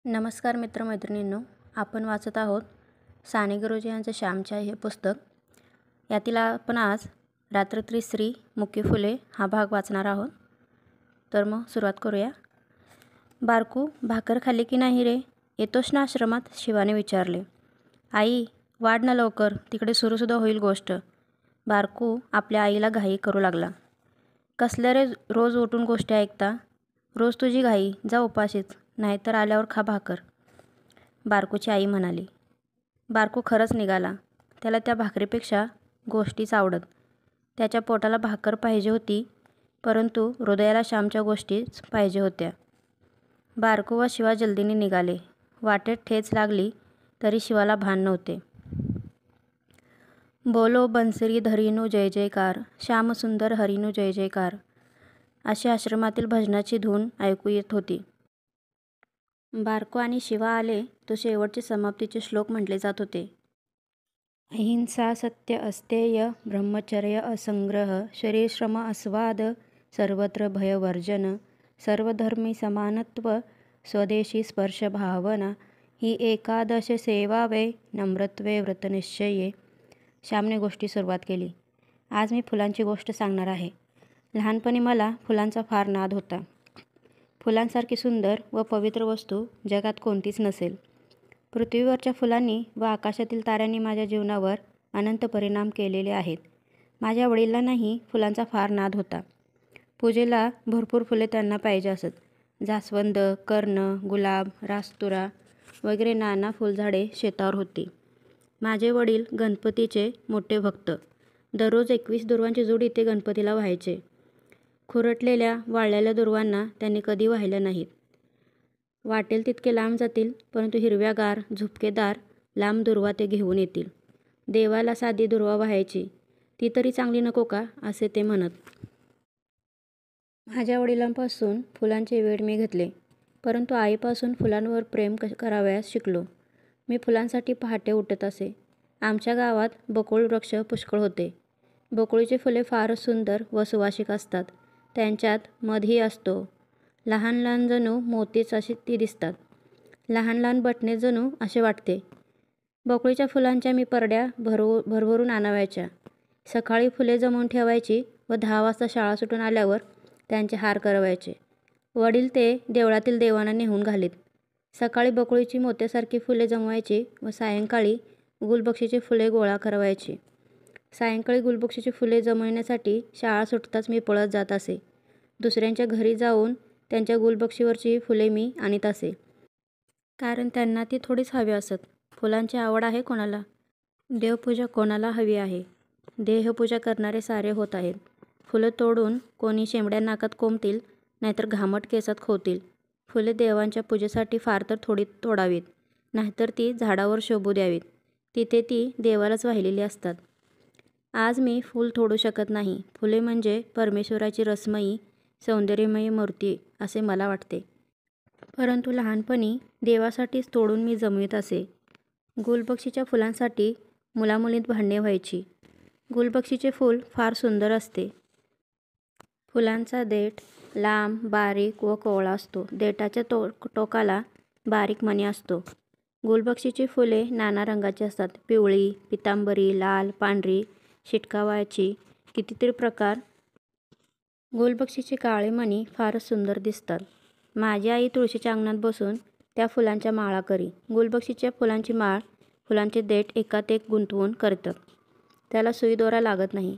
नमस्कार मित्रमैत्रिणींनो, आपण वाचत आहोत साने गुरुजी यांचं श्यामची हे पुस्तक. यातील आपण आज रात्रत्रिश्री मुकी फुले हा भाग वाचणार आहोत. तर मग सुरुवात करूया. बारकू, भाकर खाल्ली की नाही रे? येतोस ना आश्रमात? शिवाने विचारले. आई, वाढ ना लवकर, तिकडे सुरूसुद्धा होईल गोष्ट. बारकू आपल्या आईला घाई करू लागला. कसल्या रे रोज उठून गोष्टी ऐकता? रोज तुझी घाई, जा उपाशीच, नाहीतर आल्यावर खा भाकर, बारकूची आई म्हणाली. बारकू खरंच निघाला. त्याला त्या भाकरीपेक्षा गोष्टीच आवडत. त्याच्या पोटाला भाकर पाहिजे होती, परंतु हृदयाला श्यामच्या गोष्टीच पाहिजे होत्या. बारकू व शिवा जल्दीने निघाले. वाटेत ठेच लागली तरी शिवाला भान नव्हते. बोलो बन्सरी धरीनो जय जयकार, श्यामसुंदर हरीनो जय जयकार, अशी आश्रमातील भजनाची धून ऐकू येत होती. बारकू आणि शिवा आले तो शेवटचे समाप्तीचे श्लोक म्हटले जात होते. अहिंसा सत्य अस्तेय, ब्रह्मचर्य असंग्रह, शरीरश्रम अस्वाद, सर्वत्र भयवर्जन, सर्वधर्मी समानत्व, स्वदेशी स्पर्श भावना, ही एकादश सेवा वै, नम्रत्वे व्रतनिश्चये. श्यामने गोष्टी सुरुवात केली. आज मी फुलांची गोष्ट सांगणार आहे. लहानपणी मला फुलांचा फार नाद होता. फुलांसारखी सुंदर व पवित्र वस्तू जगात कोणतीच नसेल. पृथ्वीवरच्या फुलांनी व आकाशातील ताऱ्यांनी माझ्या जीवनावर अनंत परिणाम केलेले आहेत. माझ्या वडिलांनाही फुलांचा फार नाद होता. पूजेला भरपूर फुले त्यांना पाहिजे असत. जास्वंद, कर्ण, गुलाब, रास्तुरा वगैरे नाना फुलझाडे शेतावर होती. माझे वडील गणपतीचे मोठे भक्त. दररोज 21 दुर्वांची जोडी ते गणपतीला व्हायचे. खुरटलेल्या वाळलेल्या दुर्वांना त्यांनी कधी वाहिल्या नाहीत. वाटेल तितके लांब जातील, परंतु हिरव्यागार झुपकेदार लांब दुर्वा ते घेऊन येतील. देवाला साधी दुर्वा व्हायची, ती तरी चांगली नको का, असे ते म्हणत. माझ्या वडिलांपासून फुलांचे वेड मी घेतले, परंतु आईपासून फुलांवर प्रेम करावयास शिकलो. मी फुलांसाठी पहाटे उठत असे. आमच्या गावात बकुळ वृक्ष पुष्कळ होते. बकुळीची फुले फारच सुंदर व सुवासिक असतात. त्यांच्यात मधही असतो. लहान लहान जणू मोतीच अशी ती दिसतात. लहान लहान बटणे जणू असे वाटते. बकुळीच्या फुलांच्या मी परड्या भरभरून आणावयाच्या. सकाळी फुले जमवून ठेवायची व 10 वाजता शाळा सुटून आल्यावर त्यांचे हार करवायचे. वडील ते देवळातील देवांना नेहून घालीत. सकाळी बकुळीची मोत्यासारखी फुले जमवायची व सायंकाळी गुलबक्षीची फुले गोळा करवायची. सायंकाळी गुलबक्षीची फुले जमविण्यासाठी शाळा सुटताच मी पळत जात असे. दुसऱ्यांच्या घरी जाऊन त्यांच्या गुलबक्षीवरची फुले मी आणीत असे, कारण त्यांना ती थोडीच हवी असत. फुलांची आवड आहे कोणाला? देवपूजा कोणाला हवी आहे? देहपूजा करणारे सारे होत आहेत. फुलं तोडून कोणी शेंबड्या नाकात कोंबतील, नाहीतर घामट केसात खोवतील. फुले देवांच्या पूजेसाठी फार तर थोडी तोडावीत, नाहीतर ती झाडावर शोभू द्यावीत. तिथे ती देवालाच वाहिलेली असतात. आज मी फूल तोडू शकत नाही. फुले म्हणजे परमेश्वराची रसमयी सौंदर्यमयी मूर्ती असे मला वाटते. परंतु लहानपणी देवासाठीच तोडून मी जमवीत असे. गुलबक्षीच्या फुलांसाठी मुलामुलीत भांडणे व्हायची. गुलबक्षीचे फूल फार सुंदर असते. फुलांचा देठ लांब, बारीक व कोवळा असतो. देठाच्या टोकाला बारीक मणी असतो. गुलबक्षीची फुले नाना रंगाची असतात. पिवळी, पितांबरी, लाल, पांढरी, शिटकावाची, कितीतरी प्रकार. गुलबक्षीचे काळे मणी फारच सुंदर दिसतात. माझी आई तुळशीच्या अंगणात बसून त्या फुलांच्या माळा करी. गुलबक्षीच्या फुलांची माळ फुलांचे देठ एकात एक गुंतवून करतात. त्याला सुई दोरा लागत नाही.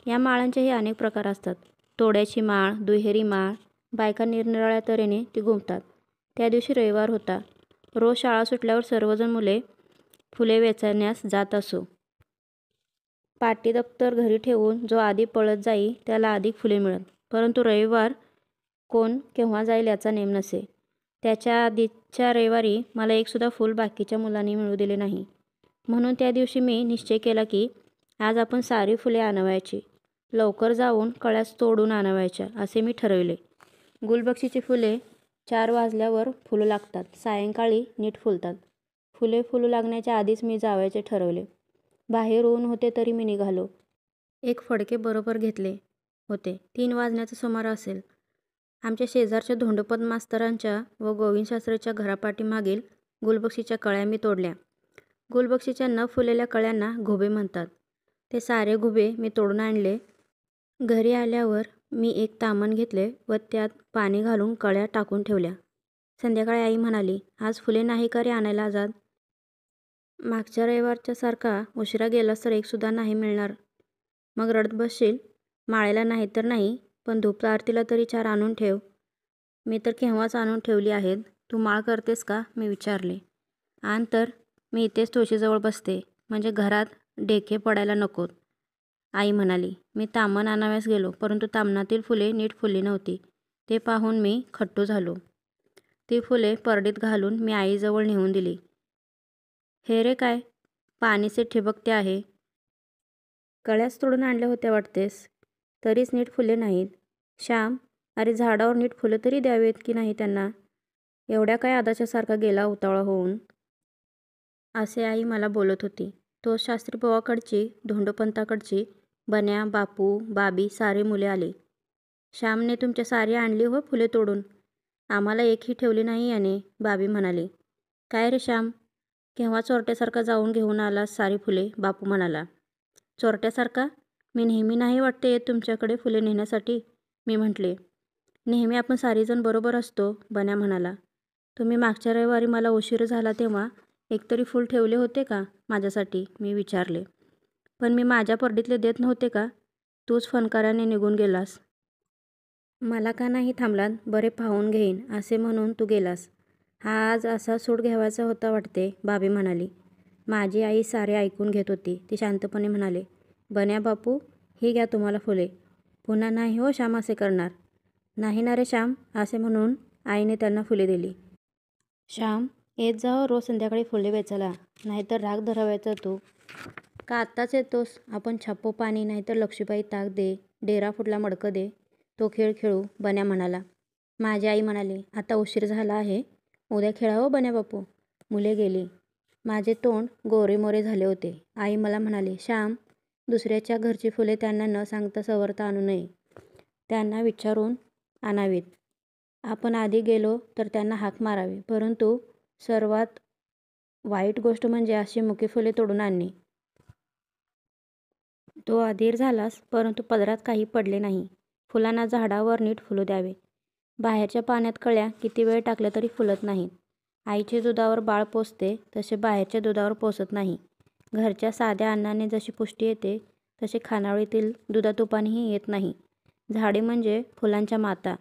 या माळांचेही अनेक प्रकार असतात. तोड्याची माळ, दुहेरी माळ, बायका निरनिराळ्या तऱ्हेने ती गुंफतात. त्या दिवशी रविवार होता. रोज शाळा सुटल्यावर सर्वजण मुले फुले वेचण्यास जात असो. पाटी दप्तर घरी ठेवून जो आधी पळत जाई त्याला अधिक फुले मिळत. परंतु रविवार कोण केव्हा जाईल याचा नेम नसे. त्याच्या आधीच्या रविवारी मला एकसुद्धा फूल बाकीच्या मुलांनी मिळू दिले नाही. म्हणून त्या दिवशी मी निश्चय केला की आज आपण सारी फुले आणवायची. लवकर जाऊन कळ्यास तोडून आणवायच्या असे मी ठरविले. गुलबक्षीची फुले 4 वाजल्यावर फुलू लागतात. सायंकाळी नीट फुलतात. फुले फुलू लागण्याच्या आधीच मी जावयाचे ठरवले. बाहेर ऊन होते तरी मी निघालो. एक फडके बरोबर घेतले होते. 3 वाजण्याचा सुमार असेल. आमच्या शेजारच्या धोंडोपंत मास्तरांच्या व गोविंद शास्त्रीच्या घरापाठीमागील गुलबक्षीच्या कळ्या मी तोडल्या. गुलबक्षीच्या न फुललेल्या कळ्यांना घुबे म्हणतात. ते सारे घुबे मी तोडून आणले. घरी आल्यावर मी एक तामण घेतले व त्यात पाणी घालून कळ्या टाकून ठेवल्या. संध्याकाळी आई म्हणाली, आज फुले नाही का रे आणायला आजाद? मागच्या रविवारच्या सारखा उशिरा गेलास तर एकसुद्धा नाही मिळणार. मग रडत बसशील. माळेला नाही तर नाही, पण धूप आरतीला तरी 4 आणून ठेव. मी तर केव्हाच आणून ठेवली आहेत. तू माळ करतेस का? मी विचारले. आण तर. मी इथेच तुळशीजवळ बसते, म्हणजे घरात डेखे पडायला नकोत. आई म्हणाली. मी तामण आणाव्यास गेलो, परंतु तामणातील फुले नीट फुलली नव्हती. ते पाहून मी खट्टू झालो. ती फुले परडीत घालून मी आईजवळ नेऊन दिली. हे रे काय? पाणीचे ठिबकते आहे. कळ्याच तोडून आणल्या होत्या वाटतेस, तरीच नीट फुले नाहीत. श्याम, अरे झाडावर नीट फुलं तरी द्यावेत की नाही त्यांना? एवढ्या काय आदाच्यासारखा गेला उतावळा होऊन? असे आई मला बोलत होती. तो शास्त्रीबुवाकडची, धोंडोपंताकडची, बन्या, बापू, बाबी सारी मुले आली. श्यामने तुमच्या सारी आणली हो फुले तोडून. आम्हाला एकही ठेवली नाही याने, बाबी म्हणाली. काय रे श्याम, केव्हा चोरट्यासारखा जाऊन घेऊन आलास सारी फुले? बापू म्हणाला. चोरट्यासारखा? मी नेहमी नाही वाटते येत तुमच्याकडे फुले नेण्यासाठी, मी म्हटले. नेहमी आपण सारीजण बरोबर असतो, बन्या म्हणाला. तुम्ही मागच्या रविवारी मला उशीर झाला तेव्हा एकतरी फूल ठेवले होते का माझ्यासाठी, मी विचारले. पण मी माझ्या परडीतले देत नव्हते का? तूच फणकाराने निघून गेलास. मला का नाही थांबलात? बरे पाहून घेईन असे म्हणून तू गेलास. हा आज असा सूड घ्यावायचा होता वाटते, बाबी म्हणाली. माझी आई सारे ऐकून घेत होती. ती शांतपणे म्हणाले. बन्या, बापू, ही घ्या तुम्हाला फुले. पुन्हा नाही हो श्याम असे करणार. नाही ना रे श्याम, असे म्हणून आईने त्यांना फुले दिली. श्याम, येत जाओ रोज संध्याकाळी फुले वेचायला, नाहीतर राग धरावायचा तू. का आत्ताच येतोस? आपण छप्पो पाणी नाहीतर लक्ष्मीबाई ताक दे, डेरा फुटला मडकं दे, तो खेळ खेळू, बन्या म्हणाला. माझी आई म्हणाली. आता उशीर झाला आहे, उद्या खेळा हो बन्या बापू. मुले गेली. माझे तोंड गोरेमोरे झाले होते. आई मला म्हणाली. श्याम, दुसऱ्याच्या घरची फुले त्यांना न सांगता सवरता आणू नये. त्यांना विचारून आणावीत. आपण आधी गेलो तर त्यांना हाक मारावी, परंतु सर्वात वाईट गोष्ट म्हणजे अशी मुकी फुले तोडून आणणे. तो अधीर झालास, परंतु पदरात काही पडले नाही. फुलांना झाडावर नीट फुलू द्यावे. बाहेरच्या पाण्यात कळ्या किती वेळ टाकल्या तरी फुलत नाहीत. आईच्या दुधावर बाळ पोसते तसे बाहेरच्या दुधावर पोसत नाही. घरच्या साध्या अन्नाने जशी पुष्टी येते, तसे खानावळीतील दुधातुपानेही येत नाही. झाडे म्हणजे फुलांच्या माता.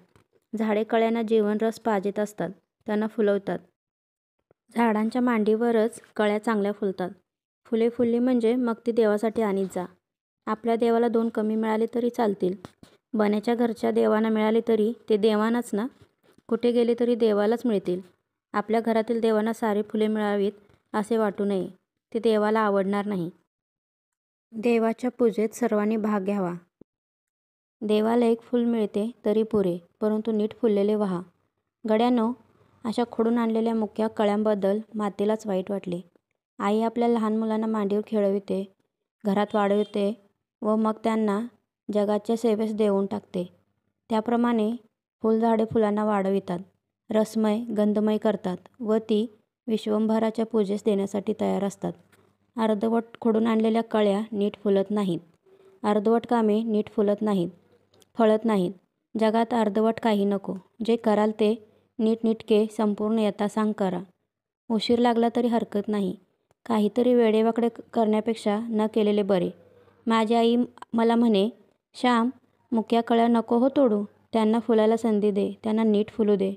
झाडे कळ्यांना जीवनरस पाजत असतात, त्यांना फुलवतात. झाडांच्या मांडीवरच कळ्या चांगल्या फुलतात. फुले फुलली म्हणजे मग ती देवासाठी आणीत जा. आपल्या देवाला 2 कमी मिळाले तरी चालतील. बन्याच्या घरच्या देवांना मिळाले तरी ते देवानाच ना. कुठे गेले तरी देवालाच मिळतील. आपल्या घरातील देवांना सारी फुले मिळावीत असे वाटू नये, ते देवाला आवडणार नाही. देवाच्या पूजेत सर्वांनी भाग घ्यावा. देवाला 1 फूल मिळते तरी पुरे, परंतु नीट फुललेले व्हा. गड्यानो, अशा खोडून आणलेल्या मुक्या कळ्यांबद्दल मातेलाच वाईट वाटले. आई आपल्या लहान मुलांना मांडीवर खेळविते, घरात वाढविते व मग त्यांना जगाच्या सेवेस देऊन टाकते. त्याप्रमाणे फुलझाडे फुलांना वाढवितात, रसमय गंधमय करतात व ती विश्वंभराच्या पूजेस देण्यासाठी तयार असतात. अर्धवट खोडून आणलेल्या कळ्या नीट फुलत नाहीत. अर्धवट कामे नीट फुलत नाहीत, फळत नाहीत. जगात अर्धवट काही नको. जे कराल ते नीटनेटके संपूर्ण यथासांग करा. उशीर लागला तरी हरकत नाही. काहीतरी वेडेवाकडे करण्यापेक्षा न केलेले बरे. माझी आई मला म्हणे, श्याम, मुक्या कळ्या नको हो तोडू. त्यांना फुलायला संधी दे, त्यांना नीट फुलू दे.